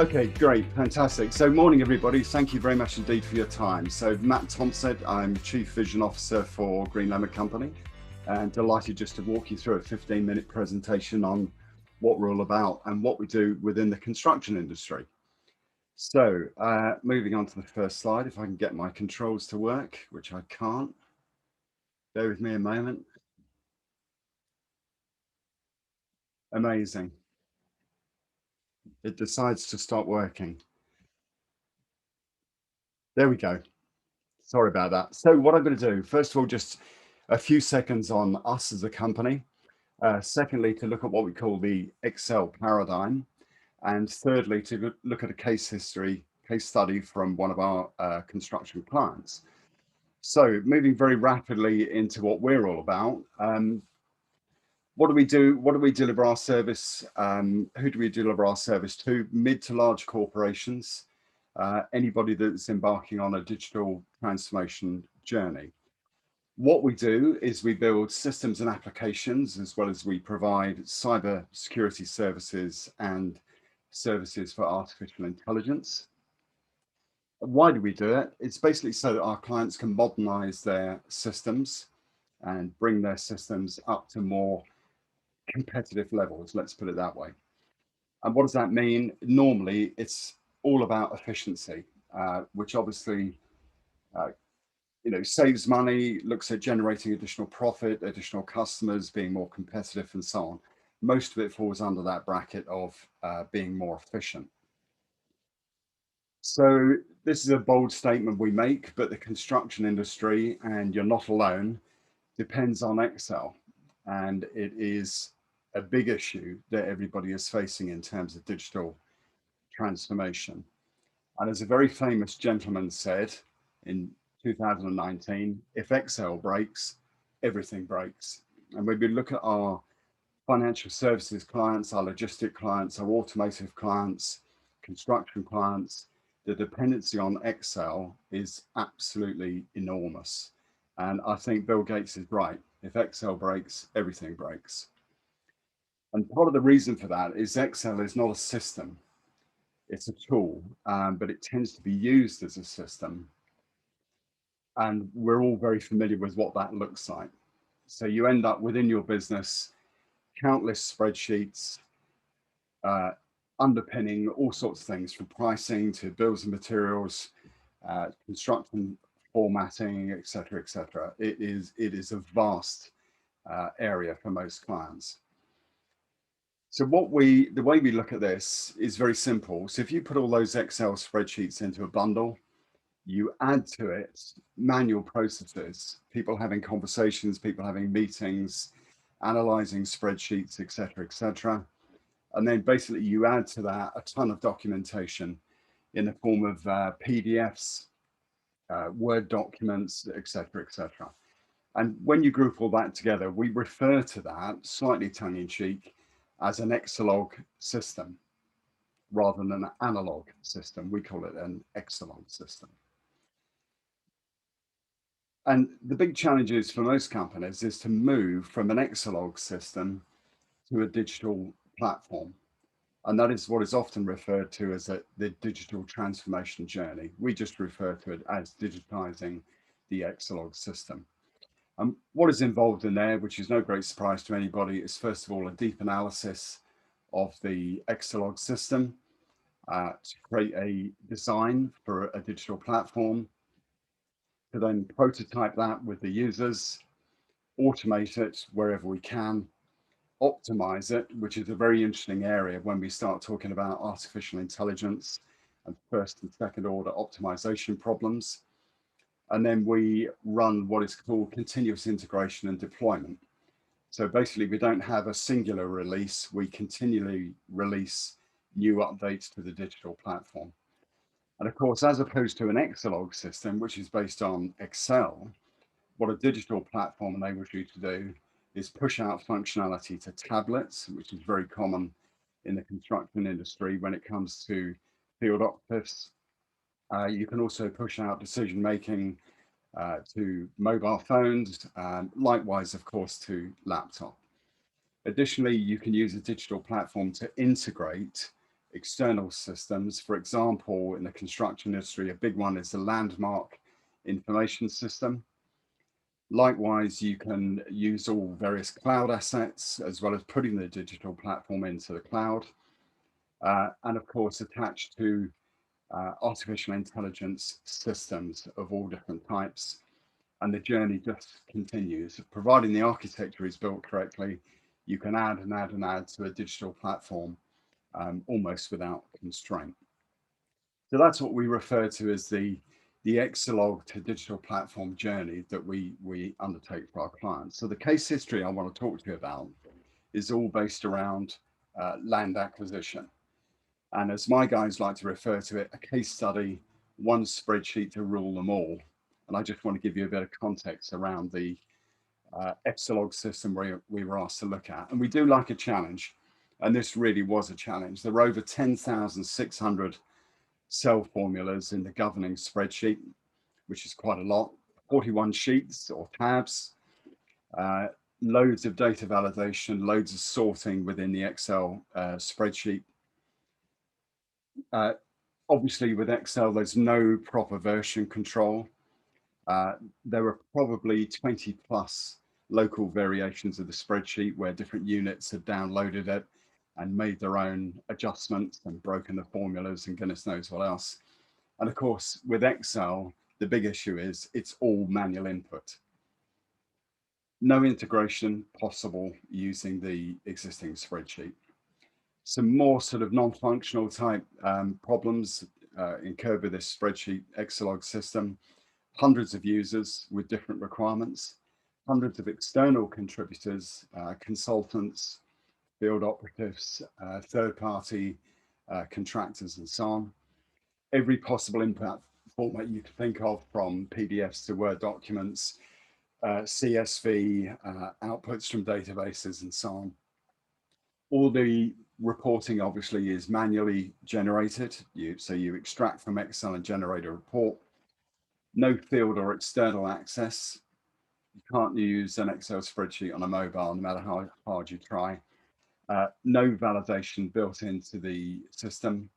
Okay, great, fantastic. So morning, everybody. Thank you very much indeed for your time. So Matt Thompsett, I'm Chief Vision Officer for Green Lemon Company, and delighted just to walk you through a 15-minute presentation on what we're all about and what we do within the construction industry. So moving on to the first slide, if I can get my controls to work, which I can't. Bear with me a moment. Amazing. It decides to stop working. There we go. Sorry about that. So what I'm going to do, first of all, just a few seconds on us as a company. Secondly, to look at what we call the Excel paradigm. And thirdly, to look at a case study from one of our construction clients. So moving very rapidly into what we're all about. What do we do? What do we deliver our service? Who do we deliver our service to? Mid to large corporations, anybody that's embarking on a digital transformation journey. What we do is we build systems and applications, as well as we provide cyber security services and services for artificial intelligence. Why do we do it? It's basically so that our clients can modernize their systems and bring their systems up to more competitive levels, let's put it that way. And what does that mean? Normally, it's all about efficiency, which obviously saves money, looks at generating additional profit, additional customers, being more competitive, and so on. Most of it falls under that bracket of being more efficient. So this is a bold statement we make, but the construction industry, and you're not alone, depends on Excel. And it is a big issue that everybody is facing in terms of digital transformation. And as a very famous gentleman said in 2019, if Excel breaks, everything breaks. And when we look at our financial services clients, our logistic clients, our automotive clients, construction clients, the dependency on Excel is absolutely enormous. And I think Bill Gates is right. If Excel breaks, everything breaks. And part of the reason for that is Excel is not a system. It's a tool, but it tends to be used as a system. And we're all very familiar with what that looks like. So you end up within your business, countless spreadsheets, underpinning all sorts of things from pricing to bills and materials, construction formatting, et cetera, et cetera. It is a vast area for most clients. So the way we look at this is very simple. So if you put all those Excel spreadsheets into a bundle, you add to it manual processes, people having conversations, people having meetings, analyzing spreadsheets, et cetera, and then basically you add to that a ton of documentation in the form of PDFs, Word documents, et cetera. And when you group all that together, we refer to that, slightly tongue-in-cheek, as an EXCELOG system rather than an analog system. We call it an EXCELOG system. And the big challenges for most companies is to move from an EXCELOG system to a digital platform. And that is what is often referred to as the digital transformation journey. We just refer to it as digitizing the EXCELOG system. And what is involved in there, which is no great surprise to anybody, is first of all a deep analysis of the EXCELOG system to create a design for a digital platform, to then prototype that with the users, automate it wherever we can, optimize it, which is a very interesting area when we start talking about artificial intelligence and first and second order optimization problems. And then we run what is called continuous integration and deployment. So basically we don't have a singular release, we continually release new updates to the digital platform. And of course, as opposed to an EXCELOG system, which is based on Excel, what a digital platform enables you to do is push out functionality to tablets, which is very common in the construction industry when it comes to field operatives. You can also push out decision-making to mobile phones, likewise, of course, to laptop. Additionally, you can use a digital platform to integrate external systems. For example, in the construction industry, a big one is the landmark information system. Likewise, you can use all various cloud assets, as well as putting the digital platform into the cloud. And of course, attached to artificial intelligence systems of all different types. And the journey just continues. Providing the architecture is built correctly, you can add and add and add to a digital platform almost without constraint. So that's what we refer to as the EXCELOG to digital platform journey that we undertake for our clients. So the case history I want to talk to you about is all based around land acquisition. And as my guys like to refer to it, a case study, one spreadsheet to rule them all. And I just want to give you a bit of context around the EXCELOG system we were asked to look at. And we do like a challenge. And this really was a challenge. There were over 10,600 cell formulas in the governing spreadsheet, which is quite a lot, 41 sheets or tabs, loads of data validation, loads of sorting within the Excel spreadsheet. Obviously with Excel, there's no proper version control. There were probably 20 plus local variations of the spreadsheet where different units had downloaded it and made their own adjustments and broken the formulas and goodness knows what else. And of course, with Excel, the big issue is it's all manual input. No integration possible using the existing spreadsheet. Some more sort of non-functional type problems incurred with this spreadsheet EXCELOG system. Hundreds of users with different requirements, hundreds of external contributors, consultants, field operatives, third-party contractors, and so on. Every possible input format you can think of, from PDFs to Word documents, CSV, outputs from databases, and so on. All the reporting obviously is manually generated. So you extract from Excel and generate a report. No field or external access. You can't use an Excel spreadsheet on a mobile, no matter how hard you try. No validation built into the system,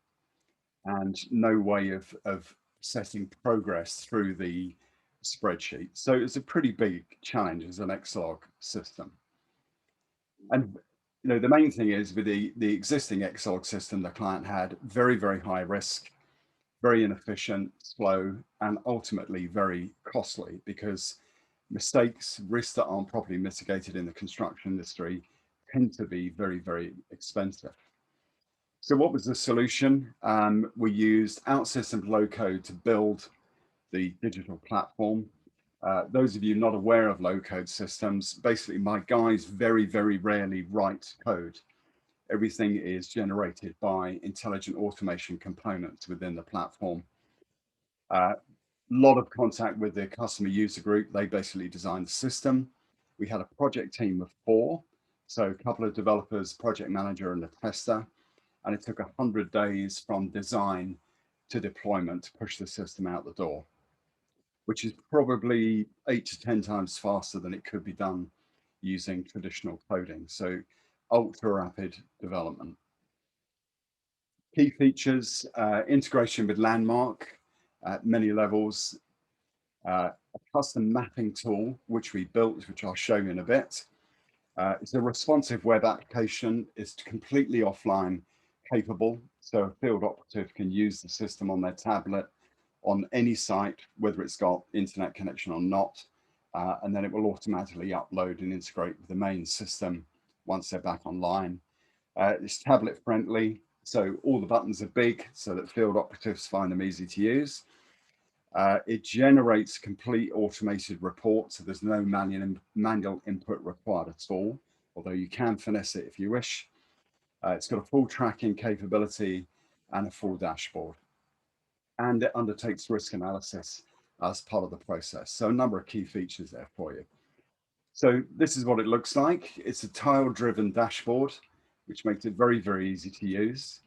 and no way of setting progress through the spreadsheet. So it's a pretty big challenge as an EXCELOG system. And the main thing is with the existing EXCELOG system, the client had very, very high risk, very inefficient, slow, and ultimately very costly, because mistakes, risks that aren't properly mitigated in the construction industry tend to be very, very expensive. So what was the solution? We used OutSystems low code to build the digital platform. Those of you not aware of low code systems, basically my guys very, very rarely write code. Everything is generated by intelligent automation components within the platform. A lot of contact with the customer user group. They basically designed the system. We had a project team of 4. So a couple of developers, project manager, and a tester. And it took 100 days from design to deployment to push the system out the door, which is probably 8 to 10 times faster than it could be done using traditional coding. So ultra rapid development. Key features, integration with Landmark at many levels, a custom mapping tool, which we built, which I'll show you in a bit. It's a responsive web application. It's completely offline capable. So a field operative can use the system on their tablet on any site, whether it's got internet connection or not. And then it will automatically upload and integrate with the main system once they're back online. It's tablet friendly. So all the buttons are big so that field operatives find them easy to use. It generates complete automated reports, so there's no manual input required at all, although you can finesse it if you wish. It's got a full tracking capability and a full dashboard. And it undertakes risk analysis as part of the process. So a number of key features there for you. So this is what it looks like. It's a tile-driven dashboard, which makes it very, very easy to use.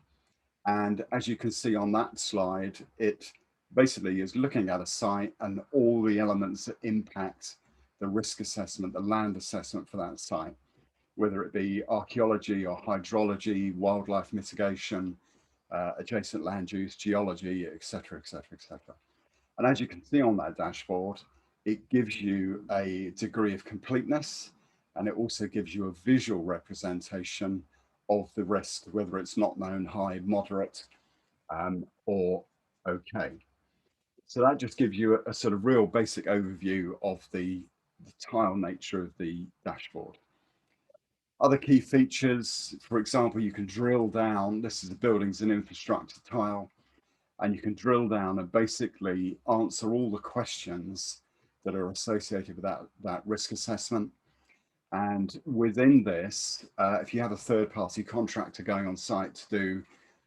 And as you can see on that slide, it basically is looking at a site and all the elements that impact the risk assessment, the land assessment for that site, whether it be archaeology or hydrology, wildlife mitigation, adjacent land use, geology, etc., etc., etc. And as you can see on that dashboard, it gives you a degree of completeness, and it also gives you a visual representation of the risk, whether it's not known, high, moderate, or okay. So that just gives you a sort of real basic overview of the tile nature of the dashboard. Other key features, for example, you can drill down. This is the buildings and infrastructure tile, and you can drill down and basically answer all the questions that are associated with that risk assessment. And within this, if you have a third-party contractor going on site to do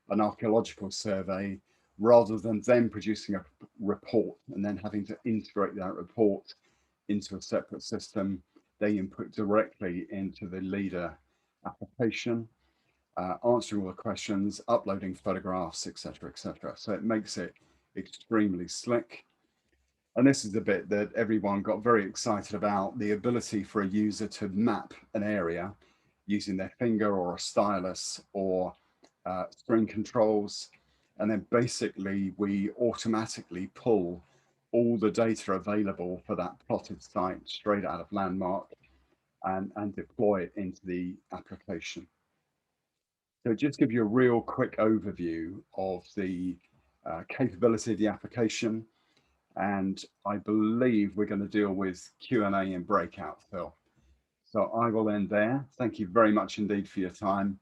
an archaeological survey, rather than them producing a report and then having to integrate that report into a separate system, they input directly into the leader application, answering all the questions, uploading photographs, etc., etc. So it makes it extremely slick. And this is the bit that everyone got very excited about, the ability for a user to map an area using their finger or a stylus or string controls. And then basically we automatically pull all the data available for that plotted site straight out of Landmark and deploy it into the application. So just give you a real quick overview of the capability of the application. And I believe we're going to deal with Q&A and breakout, Phil. So I will end there. Thank you very much indeed for your time.